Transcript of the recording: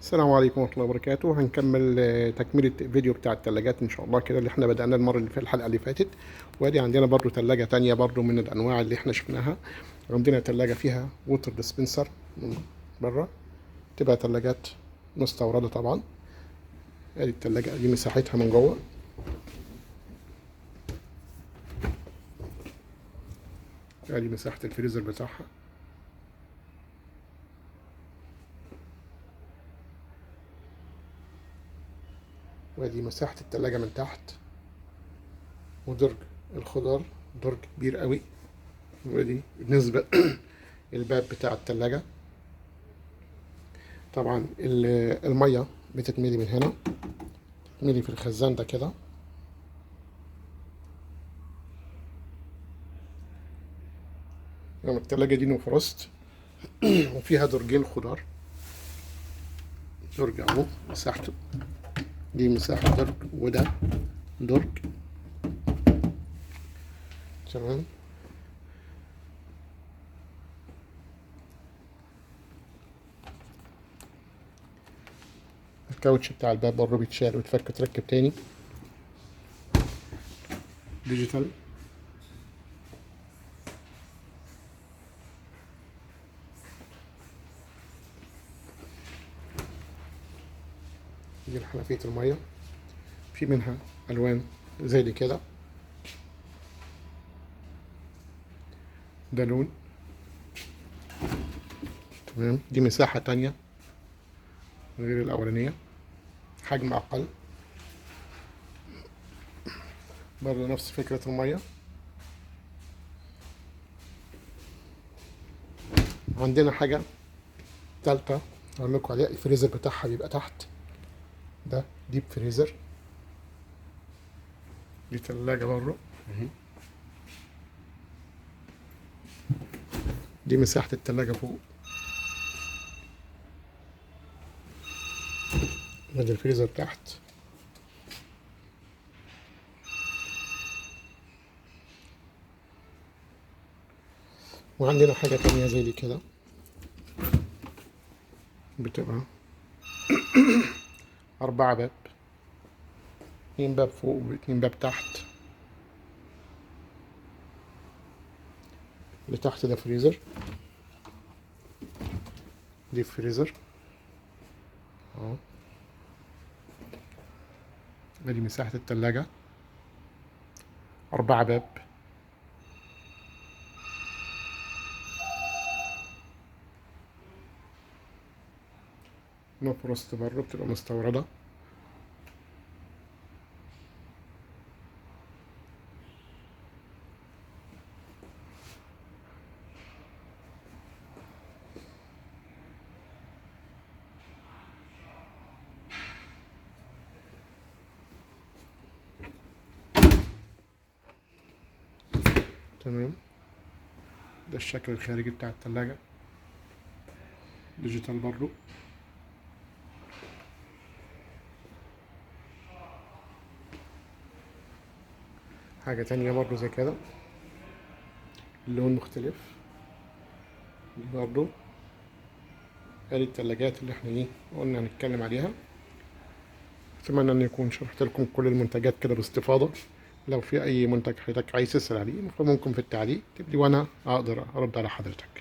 السلام عليكم ورحمة الله وبركاته. هنكمل تكملة الفيديو بتاع التلاجات ان شاء الله كده اللي احنا بدأنا المرة اللي في الحلقة اللي فاتت. وادي عندنا برضو تلاجة تانية برضو من الانواع اللي احنا شفناها. عندنا تلاجة فيها ووتر ديسبنسر من بره، تبقى تلاجات مستوردة طبعا. ادي التلاجة دي مساحتها من جوه. ادي مساحة الفريزر بتاعها. وادي مساحة التلاجة من تحت، ودرج الخضار درج كبير قوي. ودي بالنسبة الباب بتاع التلاجة. طبعا المية بتتملي من هنا، تتملي في الخزان ده كده. يعني التلاجة دي نو فروست وفيها درجين خضار. درج اهو مساحته، دي مساحة درج وده درج. تمام. الكاوتش بتاع الباب بره بيتشال ويتفك وتركب تاني. ديجيتال. دي حنفية المية، في منها ألوان زي دي كده. ده لون. تمام. دي مساحة تانية غير الأولانية، حجم أقل، برضه نفس فكرة المية. عندنا حاجة تالتة أقول لكم عليها، الفريزر بتاعها بيبقى تحت. ده ديب فريزر. دي تلاجة بره اهي. دي مساحة التلاجة فوق. ادي الفريزر تحت. وعندنا حاجة تانية زي دي كده، بتبقى 4 باب، 2 باب فوق و2 باب تحت. اللي تحت ده فريزر، دي فريزر اهو. ادي مساحة التلاجة، 4 باب. نو فروست بره، بتبقى مستوردة. تمام. ده الشكل الخارجي بتاع التلاجة، ديجيتال برضو. حاجة تانية برضو زي كده، اللون مختلف. دي برضو ادي التلاجات اللي احنا قلنا هنتكلم عليها. اتمنى ان يكون شرحت لكم كل المنتجات كده باستفاضة. لو في اي منتج حضرتك عايز تسأل عليه فممكن في التعليق تكتب لي وانا اقدر ارد على حضرتك.